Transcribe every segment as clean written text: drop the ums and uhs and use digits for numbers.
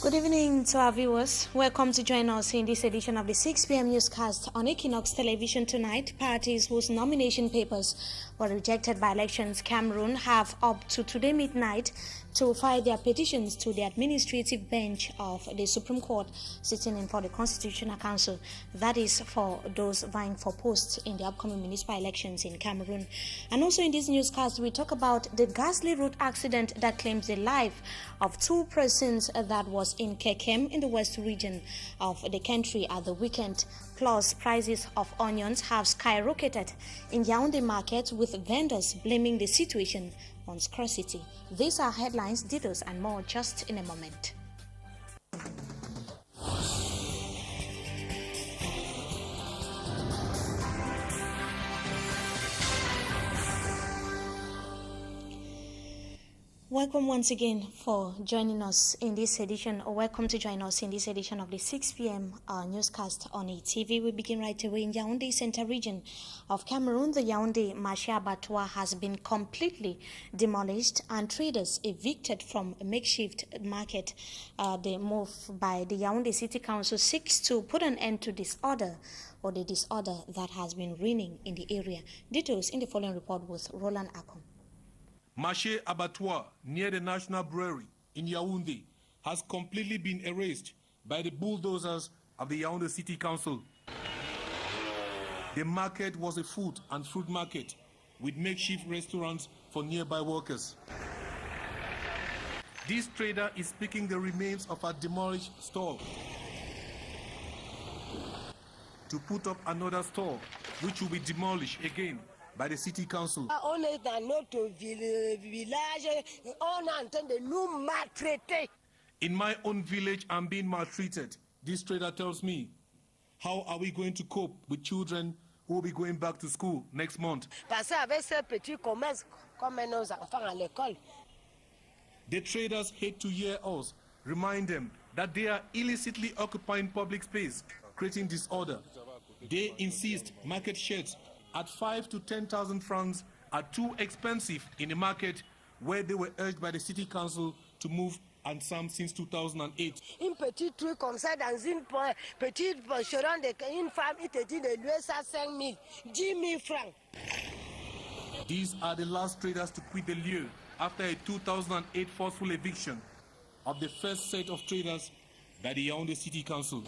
Good evening to our viewers. Welcome to join us in this edition of the 6 p.m. newscast on Equinox Television tonight. Parties whose nomination papers were rejected by Elections Cameroon have up to today midnight to file their petitions to the administrative bench of the Supreme Court sitting in for the Constitutional Council. That is for those vying for posts in the upcoming municipal elections in Cameroon. And also in this newscast, we talk about the ghastly road accident that claims the life of two persons that was in Kekem in the west region of the country at the weekend. Plus, prices of onions have skyrocketed in Yaoundé market, with vendors blaming the situation on scarcity. These are headlines, details, and more just in a moment. Welcome once again for joining us in this edition, or welcome to join us in this edition of the 6 p.m. Newscast on ETV. We begin right away in Yaoundé Central region of Cameroon. The Yaoundé Marché Abattoir has been completely demolished and traders evicted from a makeshift market. The move by the Yaoundé City Council seeks to put an end to disorder or the disorder that has been reigning in the area. Details in the following report with Roland Akon. Marché Abattoir near the National Brewery in Yaoundé has completely been erased by the bulldozers of the Yaoundé City Council. The market was a food and fruit market with makeshift restaurants for nearby workers. This trader is picking the remains of a demolished store to put up another store which will be demolished again by the city council. On est dans notre village, on est en train de nous maltraiter. In my own village, I'm being maltreated. This trader tells me, how are we going to cope with children who will be going back to school next month? Parce qu'avec ces petits commerces, comme nos enfants à l'école. The traders hate to hear us remind them that they are illicitly occupying public space, creating disorder. They insist market sheds at 5 to 10,000 francs are too expensive in a market where they were urged by the city council to move and some since 2008. Un petit truc comme ça dans une petite restaurant une femme, il te dit de louer ça 5 000, 10 000 francs. These are the last traders to quit the lieu after a 2008 forceful eviction of the first set of traders by the Yaoundé City Council.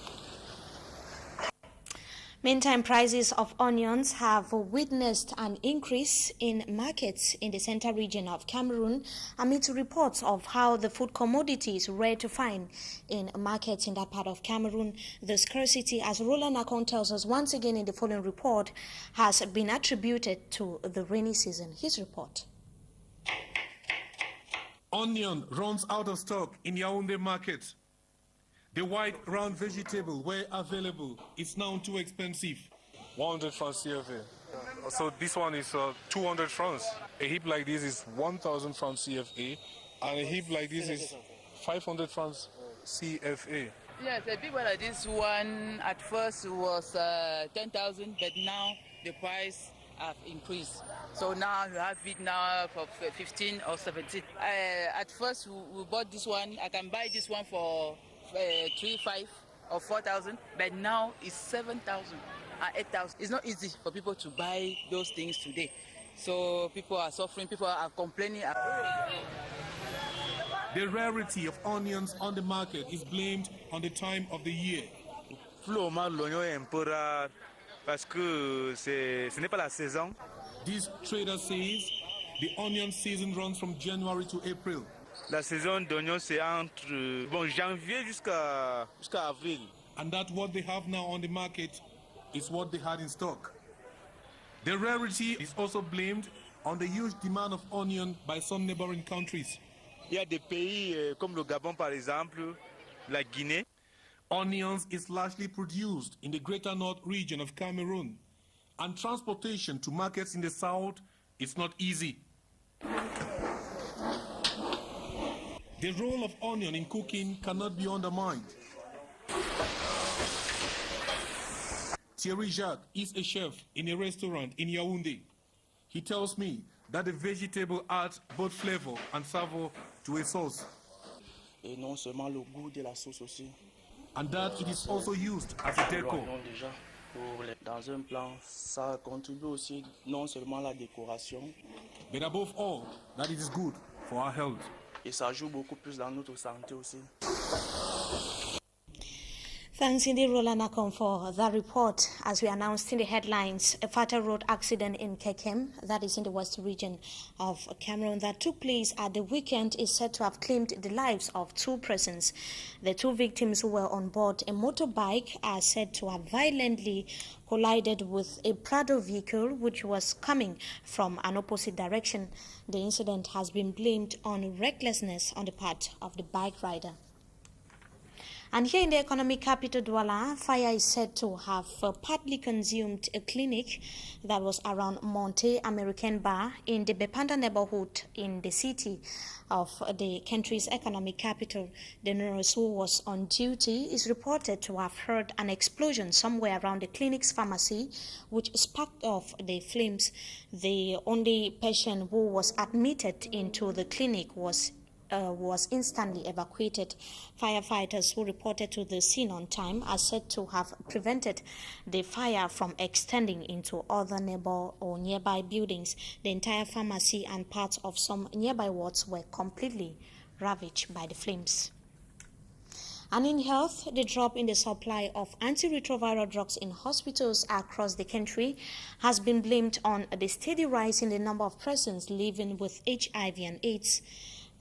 Meantime, prices of onions have witnessed an increase in markets in the central region of Cameroon amid reports of how the food commodity is rare to find in markets in that part of Cameroon. The scarcity, as Roland Akon tells us once again in the following report, has been attributed to the rainy season. His report. Onion runs out of stock in Yaoundé market. The white round vegetable, where available, is now too expensive. 100 francs CFA. So this one is 200 francs. A heap like this is 1,000 francs CFA, and a heap like this is 500 francs CFA. Yes, a big one like this one at first was 10,000, but now the price have increased. So now you have it now for 15 or 17. At first we bought this one. I can buy this one for 3,500 or 4,000, but now it's 7,000 and 8,000. It's not easy for people to buy those things today. So people are suffering, people are complaining. The rarity of onions on the market is blamed on the time of the year. L'oignon est un peu rare parce que ce n'est pas la saison. This trader says the onion season runs from January to April. La saison d'oignon c'est entre janvier jusqu'à avril. And that what they have now on the market is what they had in stock. The rarity is also blamed on the huge demand of onion by some neighboring countries. Il y a des pays comme le Gabon par exemple, la Guinée. Onions is largely produced in the greater north region of Cameroon, and transportation to markets in the south is not easy. The role of onion in cooking cannot be undermined. Thierry Jacques is a chef in a restaurant in Yaoundé. He tells me that the vegetable adds both flavor and savor to a sauce. et non seulement le goût de la sauce aussi. and that it is also used as a decor. Non, déjà, dans un plan, ça contribue aussi non seulement à la décoration, But above all, that it is good for our health. et ça joue beaucoup plus dans notre santé aussi. Thanks indeed, Roland Akon, for that report. As we announced in the headlines, a fatal road accident in Kekem, that is in the west region of Cameroon, that took place at the weekend is said to have claimed the lives of 2 persons. The 2 victims who were on board a motorbike are said to have violently collided with a Prado vehicle which was coming from an opposite direction. The incident has been blamed on recklessness on the part of the bike rider. And here in the economic capital, Douala, fire is said to have partly consumed a clinic that was around Monte American Bar in the Bepanda neighborhood in the city of the country's economic capital. The nurse who was on duty is reported to have heard an explosion somewhere around the clinic's pharmacy, which sparked off the flames. The only patient who was admitted into the clinic was instantly evacuated. Firefighters who reported to the scene on time are said to have prevented the fire from extending into other neighbor or nearby buildings. The entire pharmacy and parts of some nearby wards were completely ravaged by the flames. And in health, the drop in the supply of antiretroviral drugs in hospitals across the country has been blamed on the steady rise in the number of persons living with HIV and AIDS.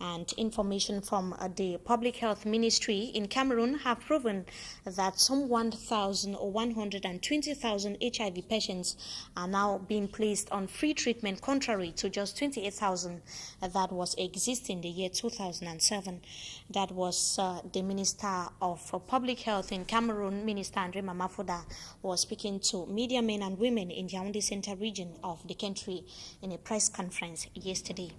And information from the Public Health Ministry in Cameroon have proven that some 1,000 or 120,000 HIV patients are now being placed on free treatment, contrary to just 28,000 that was existing in the year 2007. That was the Minister of Public Health in Cameroon, Minister Andre Mamafoda, was speaking to media men and women in the Yaoundé Centre region of the country in a press conference yesterday.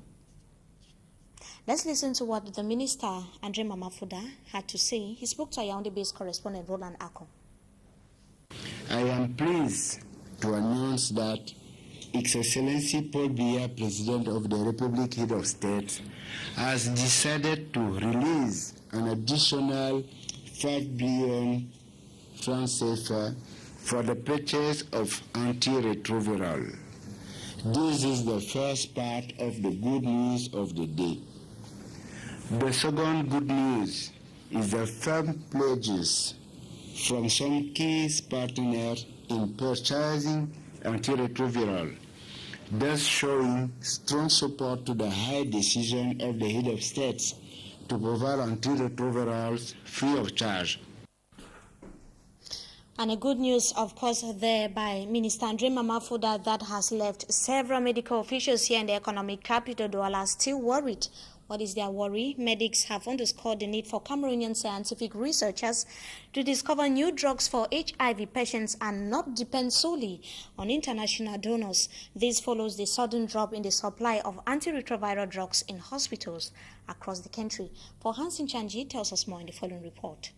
Let's listen to what the Minister, Andre Mamafoda, had to say. He spoke to Yaoundé-based correspondent Roland Akon. I am pleased to announce that His Excellency Paul Biya, President of the Republic, Head of State, has decided to release an additional 5 billion francs CFA for the purchase of antiretroviral. This is the first part of the good news of the day. The second good news is the firm pledges from some key partners in purchasing antiretroviral, thus showing strong support to the high decision of the head of states to provide antiretrovirals free of charge. And a good news, of course, there by Minister Andre Mamafoda that has left several medical officials here in the economic capital Douala still worried. What is their worry? Medics have underscored the need for Cameroonian scientific researchers to discover new drugs for HIV patients and not depend solely on international donors. This follows the sudden drop in the supply of antiretroviral drugs in hospitals across the country. For Hansin Chanji tells us more in the following report.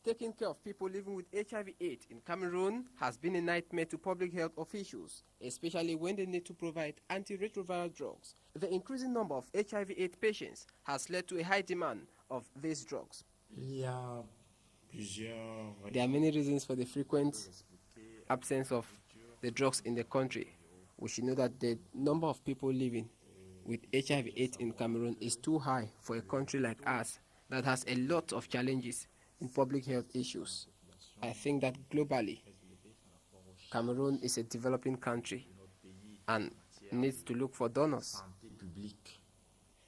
Taking care of people living with HIV/AIDS in Cameroon has been a nightmare to public health officials, especially when they need to provide antiretroviral drugs. The increasing number of HIV/AIDS patients has led to a high demand of these drugs. There are many reasons for the frequent absence of the drugs in the country. We should know that the number of people living with HIV/AIDS in Cameroon is too high for a country like ours that has a lot of challenges in public health issues. I think that globally, Cameroon is a developing country and needs to look for donors.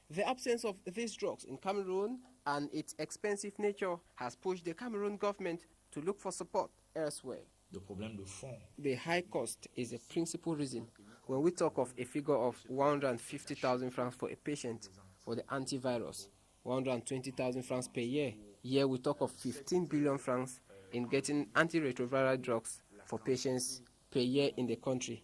The absence of these drugs in Cameroon and its expensive nature has pushed the Cameroon government to look for support elsewhere. The high cost is a principal reason when we talk of a figure of 150,000 francs for a patient for the antivirus, 120,000 francs per year. Here we talk of 15 billion francs in getting antiretroviral drugs for patients per year in the country.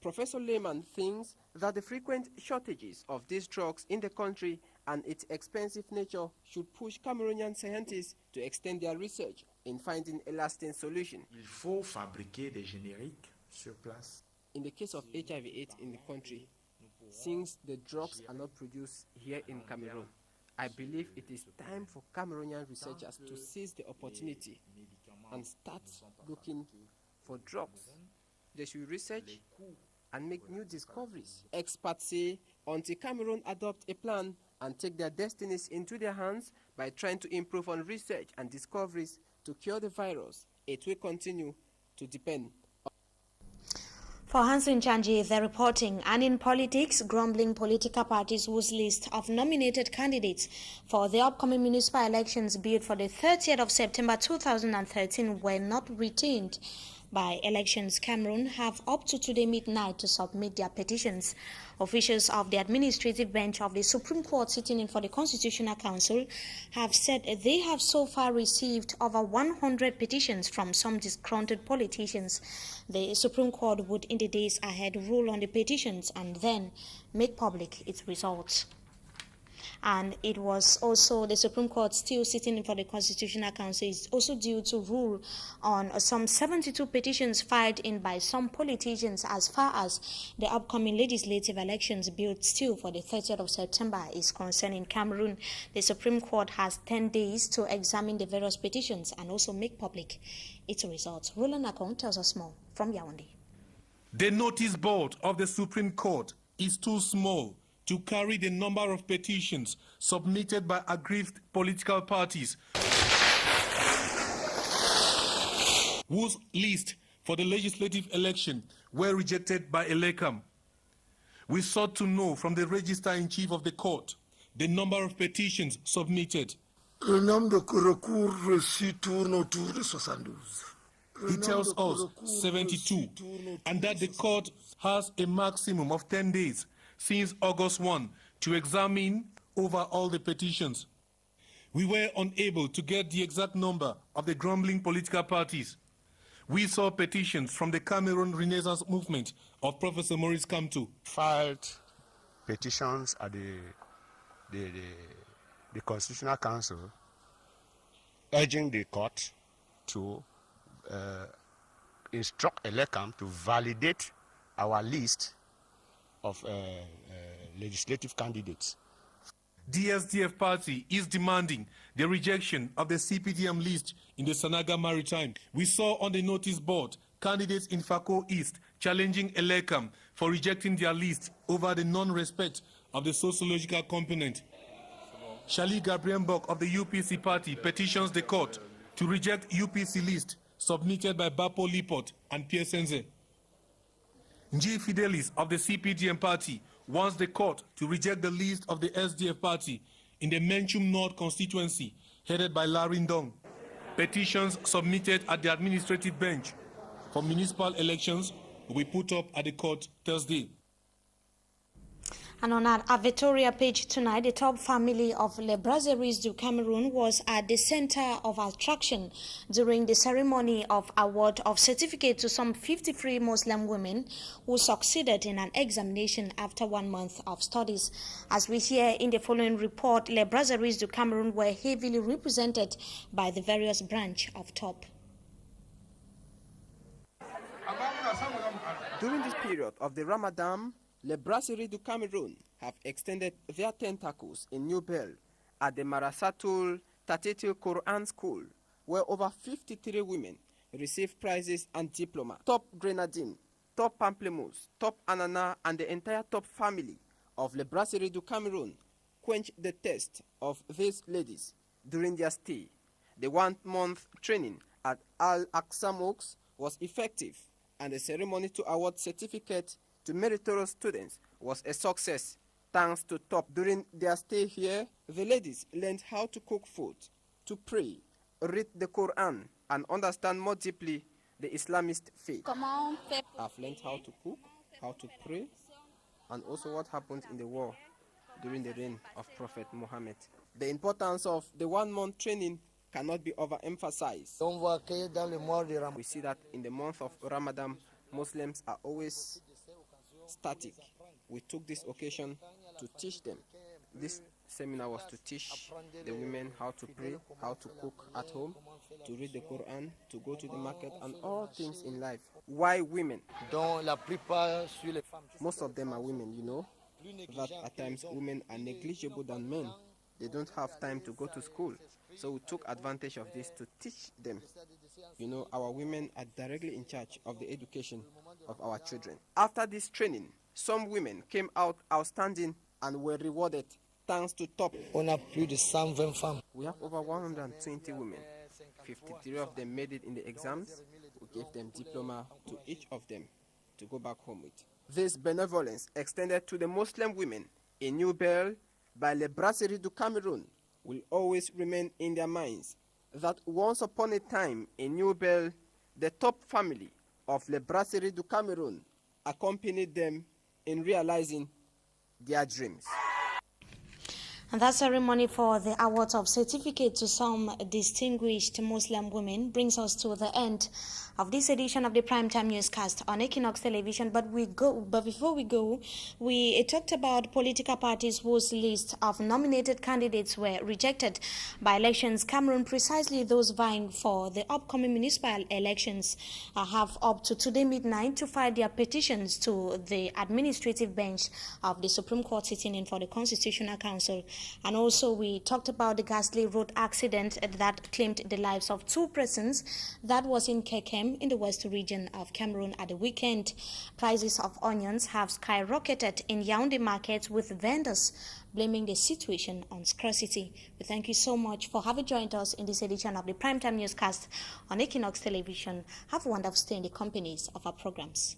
Professor Lehman thinks that the frequent shortages of these drugs in the country and its expensive nature should push Cameroonian scientists to extend their research in finding a lasting solution. Il faut fabriquer des génériques sur place. In the case of HIV/AIDS in the country, since the drugs are not produced here in Cameroon, I believe it is time for Cameroonian researchers to seize the opportunity and start looking for drugs. They should research and make new discoveries. Experts say until Cameroon adopt a plan and take their destinies into their hands by trying to improve on research and discoveries to cure the virus, it will continue to depend. For Hansen Chanji, the reporting, and in politics, grumbling political parties whose list of nominated candidates for the upcoming municipal elections bid for the 30th of September 2013 were not retained by Elections Cameroon have up to today midnight to submit their petitions. Officials of the administrative bench of the Supreme Court sitting in for the Constitutional Council have said they have so far received over 100 petitions from some disgruntled politicians. The Supreme Court would in the days ahead rule on the petitions and then make public its results. And it was also the Supreme Court still sitting in for the Constitutional Council is also due to rule on some 72 petitions filed in by some politicians as far as the upcoming legislative elections billed still for the 30th of September is concerned in Cameroon. The Supreme Court has 10 days to examine the various petitions and also make public its results. Roland Akong tells us more from Yaoundé. The notice board of the Supreme Court is too small to carry the number of petitions submitted by aggrieved political parties whose list for the legislative election were rejected by ELECAM. We sought to know from the Registrar-in-Chief of the Court the number of petitions submitted. Le nombre de recours reçus tourne autour de 72. He tells us 72, and that the court has a maximum of 10 days since August 1 to examine over all the petitions. We were unable to get the exact number of the grumbling political parties. We saw petitions from the Cameroon Renaissance Movement of Professor Maurice Kamto. Filed petitions at the Constitutional Council urging the court to instruct ELECAM to validate our list of legislative candidates. The SDF party is demanding the rejection of the CPDM list in the Sanaga Maritime. We saw on the notice board candidates in Fako East challenging ELECAM for rejecting their list over the non-respect of the sociological component. Shali Gabriel-Bok of the UPC party petitions the court to reject UPC list submitted by Bapo Lipot and Pierre Senze. Nji Fidelis of the CPDM party wants the court to reject the list of the SDF party in the Menchum North constituency headed by Larry Ndong. Petitions submitted at the administrative bench for municipal elections will be put up at the court Thursday. And on our Victoria page tonight, the top family of Le Brasseries du Cameroun was at the center of attraction during the ceremony of award of certificate to some 53 Muslim women who succeeded in an examination after 1 month of studies. As we hear in the following report, Le Brasseries du Cameroun were heavily represented by the various branch of top. During this period of the Ramadan, Le Brasseries du Cameroun have extended their tentacles in New Bell at the Marasatul Tatetil Quran School, where over 53 women received prizes and diploma. Top Grenadine, Top Pamplemousse, Top Anana, and the entire top family of Le Brasseries du Cameroun quenched the thirst of these ladies during their stay. The 1-month training at Al-Aqsa Mosque was effective, and the ceremony to award certificate to meritorious students was a success thanks to top. During their stay here, the ladies learned how to cook food, to pray, read the Quran, and understand more deeply the Islamist faith. I've learned how to cook, how to pray, and also what happened in the war during the reign of Prophet Muhammad. The importance of the 1-month training cannot be overemphasized. We see that in the month of Ramadan, Muslims are always static. We took this occasion to teach them. This seminar was to teach the women how to pray, how to cook at home, to read the Quran, to go to the market, and all things in life. Why women? Most of them are women, you know, that at times women are negligible than men they don't have time to go to school. So we took advantage of this to teach them. You know, our women are directly in charge of the education of our children. After this training, some women came out outstanding and were rewarded thanks to top. On a plus de 120 femmes. We have over 120 women. 53 of them made it in the exams. We gave them diploma to each of them to go back home with. This benevolence extended to the Muslim women in New Bel by Le Brasserie du Cameroun will always remain in their minds that once upon a time in New Bel, the top family of Le Brasserie du Cameroun accompanied them in realizing their dreams. And that ceremony for the award of certificate to some distinguished Muslim women brings us to the end of this edition of the Primetime Newscast on Equinox Television. But before we go, we talked about political parties whose list of nominated candidates were rejected by Elections Cameroon. Precisely those vying for the upcoming municipal elections have up to today midnight to file their petitions to the administrative bench of the Supreme Court sitting in for the Constitutional Council. And also we talked about the ghastly road accident that claimed the lives of 2 persons that was in Kekem in the west region of Cameroon at the weekend. Prices of onions have skyrocketed in Yaoundé markets, with vendors blaming the situation on scarcity. We thank you so much for having joined us in this edition of the Primetime Newscast on Equinox Television. Have a wonderful stay in the companies of our programs.